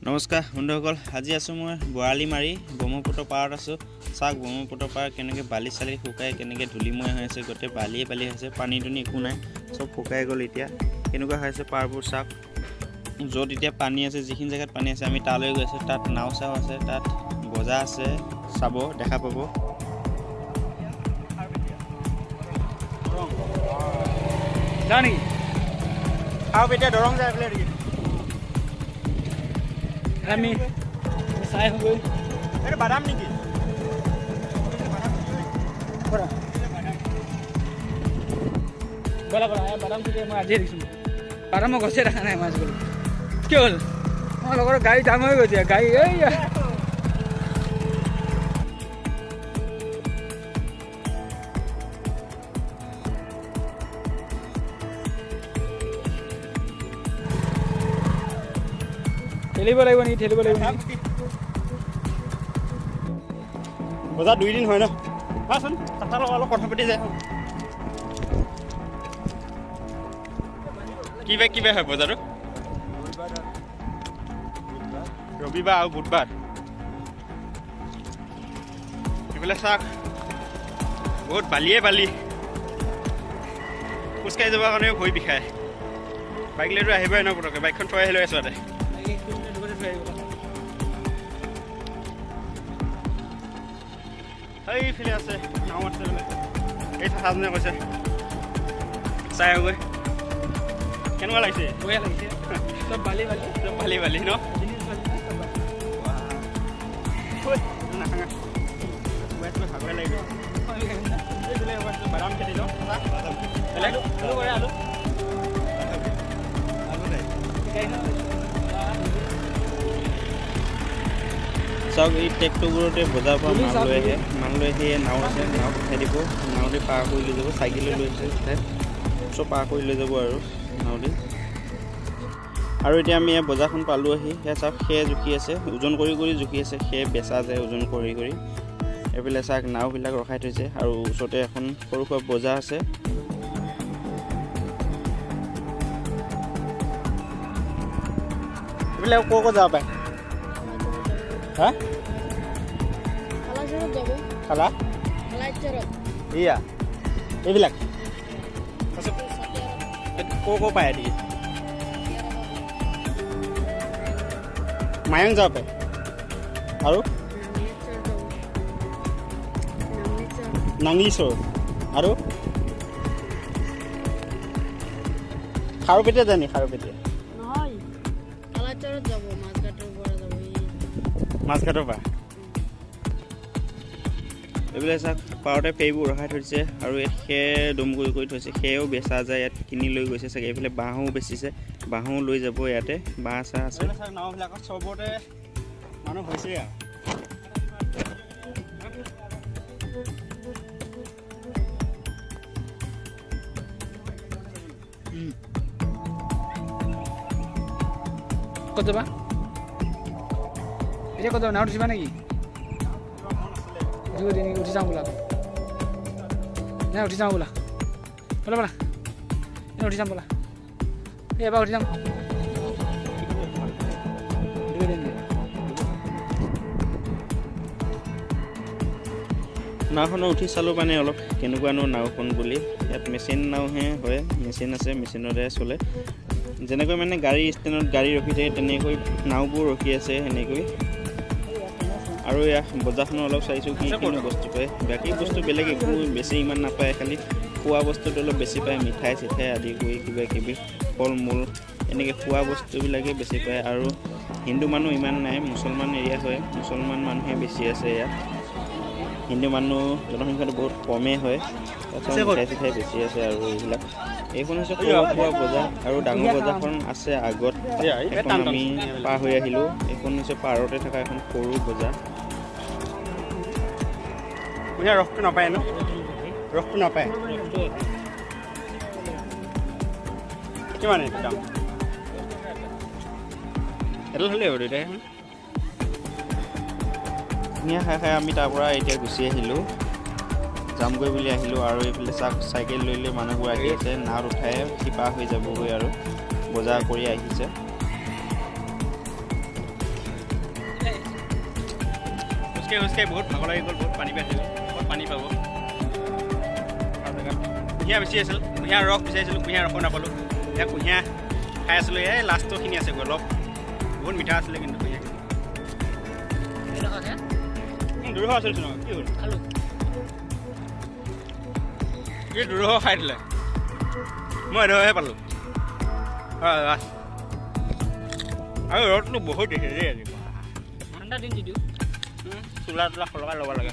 নমস্কাৰ বন্ধুসকল, আজি আছোঁ মই বৰালি মাৰি ব্ৰহ্মপুত্ৰ পাৰত আছোঁ। চাওক ব্ৰহ্মপুত্ৰ পাৰ কেনেকৈ বালি চালি শুকাই কেনেকৈ ধূলিময় হৈ আছে, গোটেই বালিয়ে বালি হৈছে, পানী দুনি একো নাই, চব শুকাই গ'ল। এতিয়া কেনেকুৱা হৈ আছে পাৰবোৰ চাওক। য'ত এতিয়া পানী আছে, যিখিনি জেগাত পানী আছে আমি তালৈ গৈ আছোঁ। তাত নাও চাও আছে, তাত বজা আছে, চাব দেখা পাব। যাওঁ নেকি? আৰু এতিয়া দৰং যায় পেলাই নেকি? আমি চাই আহোঁগৈ। এইটো বাদাম নেকি? ব'লা বাদাম তেতিয়া মই আজিয়ে দেখিছোঁ। বাদাম মই গছে দেখা নাই মাছ গ'লো। কি হ'ল? মোৰ লগৰ গাড়ী ডাঙৰ হৈ গৈছে। গাড়ী এইয়া ঠেলিব লাগিব নেকি? বজাৰ 2 দিন হয় ন? কোৱাচোন, তাৰ লগত অলপ কথা পাতি যায়। কি বাই হয় বজাৰটো? ৰবিবাৰ আৰু বুধবাৰ। এইফালে চাওক, বহুত বালিয়ে বালি, খোজকাঢ়ি যাবৰ কাৰণেও ভৰি বিষায়। বাইক লৈতো আহিবই ন পটককৈ, বাইকখন থৈ আহিলৈ আছোঁ ইয়াতে। এইফালে আছে নাও আছে বোলে, এই চাহাজনে কৈছে। চাই আহোগৈ কেনেকুৱা লাগিছে? বঢ়িয়া লাগিছে। চব বালি বালি চব বালি বালি ন? ভাগৰে লাগিব। বাদাম খেতি ন? আলু চাওক, এই ট্ৰেক্টৰবোৰতে বজাৰ পৰা মাল লৈ আহে। মাল লৈ আহি নাও আছে, নাৱত উঠাই দিব, নাওতে পাৰ কৰি লৈ যাব। চাইকেলে লৈ আছে, চব পাৰ কৰি লৈ যাব আৰু নাওতে। আৰু এতিয়া আমি এই বজাৰখন পালোঁ আহি। সেয়া চাওক, সেয়ে জুখি আছে, ওজন কৰি কৰি জুখি আছে। সেয়ে বেচা যায় ওজন কৰি কৰি। এইফালে চাওক নাওবিলাক ৰখাই থৈছে, আৰু ওচৰতে এখন সৰু সুৰা বজাৰ আছে। এইবিলাক ক'ৰ ক'ৰ যাব পাৰে? হা? খালা এয়া এইবিলাক ক'ৰ পায় এটি? মায়ং যাব পাৰে আৰু নাঙিচৰ আৰু খাৰুপেটীয়া জানি? খাৰুপেটীয়া মাছঘাটৰ পৰা এইবিলাক চাওক, পাৰতে ফেৰীবোৰ ৰখাই থৈছে, আৰু ইয়াত খেৰ দম কৰি থৈছে। খেৰো বেচা যায়, ইয়াত কিনি লৈ গৈছে চাগে। এইফালে বাঁহো বেচিছে, বাঁহো লৈ যাব। ইয়াতে বাঁহ চাহ আছে। নাওবিলাকত চবতে মানুহ হৈছে আৰু ক'ত যাবা এতিয়া? ক'ত যাবা? নাৱত উঠিবা নেকি? উঠি যাওঁ বোলা। নাই উঠি যাওঁ বোলা, ব'লা উঠি যাম ব'লা। এই এবাৰ উঠি যাম। নাওখনত উঠি চালোঁ মানে অলপ কেনেকুৱানো নাওখন বুলি। ইয়াত মেচিন নাওহে হয়, মেচিন আছে, মেচিনতে চলে। যেনেকৈ মানে গাড়ী ষ্টেণ্ডত গাড়ী ৰখি থাকে তেনেকৈ নাওবোৰ ৰখি আছে সেনেকৈ। আৰু এয়া বজাৰখনত অলপ চাইছোঁ কি কিনো বস্তু পায়। বাকী বস্তু বেলেগ একো বেছি ইমান নাপায়, খালি খোৱা বস্তুটো অলপ বেছি পায়। মিঠাই চিঠাই আদি কৰি কিবা কিবি ফল মূল এনেকৈ খোৱা বস্তুবিলাকেই বেছি পায়। আৰু হিন্দু মানুহ ইমান নাই, মুছলমান এৰিয়া হয়, মুছলমান মানুহে বেছি আছে ইয়াত। হিন্দু মানুহ জনসংখ্যাটো বহুত কমেই হয়। তাৰপিছত মিঠাই চিঠাই বেছি আছে। আৰু এইবিলাক এইখন হৈছে সৰু সুৰা বজাৰ, আৰু ডাঙৰ বজাৰখন আছে আগত, এখন আমি পাৰ হৈ আহিলোঁ। এইখন হৈছে পাৰতে থকা এখন সৰু বজাৰ। ৰসটো নাপায় ন? ৰসটো নাপায় কিমান এইটো দাম? এডাল হ'লেই হ'ব দুয়োটাই। ধুনীয়া খাই খাই আমি তাৰ পৰা এতিয়া গুচি আহিলোঁ, যামগৈ বুলি আহিলোঁ। আৰু এইফালে চাইকেল লৈ লৈ মানুহবোৰ আহি আছে, নাৱত উঠাই সিপাৰ হৈ যাবগৈ আৰু বজাৰ কৰি আহিছে। খোজকাঢ়ি বহুত ভাগৰ লাগি গ'ল, বহুত পানী পাইছিল, বহুত পানী পাব। কুঁহিয়াৰ বেছি আছিল, কুঁহিয়াৰ ৰস বিচাৰিছিলোঁ, কুঁহিয়াৰ ৰসো নাপালোঁ। এতিয়া কুঁহিয়াৰ খাই আছিলোঁ, এই লাষ্টৰখিনি আছে অলপ, বহুত মিঠা আছিলে কিন্তু কুঁহিয়াৰ। 200 আছিল চোন, কি হ'ল? এই 200 খাই দিলে, মই 200হে পালোঁ। হয় আৰু ৰ'দটো বহুত দিছে দেই আজি। ঠাণ্ডা দিন যদিও চোলা তোলা সলকাই ল'ব লাগে।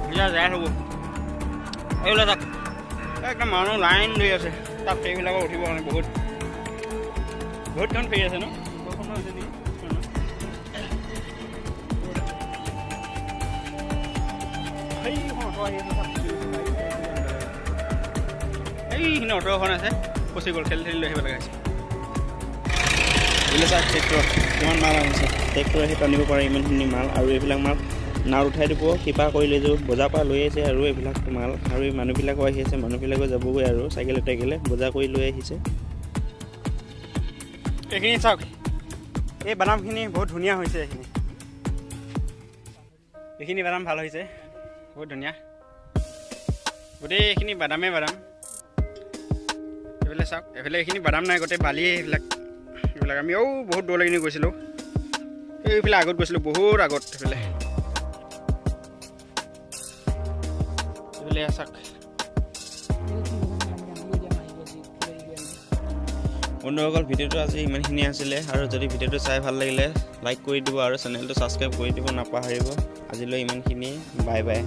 এতিয়া যাই থাকোঁ এইবিলাক তাক একদম মানুহ লাইন ধৰি আছে, তাত ফেৰীবিলাকৰ উঠিব কাৰণে বহুতখন ফেৰী আছে ন? বৰষুণো আছে নেকি? এইখিনি অটো এখন আছে, ফচি গ'ল, ঠেলি ঠেলি লৈ আহিব লগা হৈছে। এইবিলাক চাওক ট্ৰেক্টৰ কিমান মাল আনিছে, ট্ৰেক্টৰ আহি টানিব পাৰে ইমানখিনি মাল, আৰু এইবিলাক মাল নাৱত উঠাই দিব, শিপা কৰি লৈ যাব, বজাৰ পৰা লৈ আহিছে আৰু এইবিলাক মাল, আৰু এই মানুহবিলাকো আহি আছে, মানুহবিলাকো যাবগৈ আৰু চাইকেলে টাইকেলে বজাৰ কৰি লৈ আহিছে। এইখিনি চাওক, এই বাদামখিনি বহুত ধুনীয়া হৈছে। এইখিনি বাদাম ভাল হৈছে, বহুত ধুনীয়া, গোটেইখিনি বাদামেই বাদাম। এইফালে চাওক, এইফালে এইখিনি বাদাম নাই, গোটেই বালি এইবিলাক আমি বহুত দূৰলৈকে গৈছিলোঁ, এইফালে আগত গৈছিলোঁ, বহুত আগত। এইফালে চাওক বন্ধুসকল, ভিডিঅ'টো আজি ইমানখিনি আছিলে, আৰু যদি ভিডিঅ'টো চাই ভাল লাগিলে লাইক কৰি দিব আৰু চেনেলটো ছাবস্ক্ৰাইব কৰি দিব নাপাহৰিব। আজিলৈ ইমানখিনিয়ে, বাই বাই।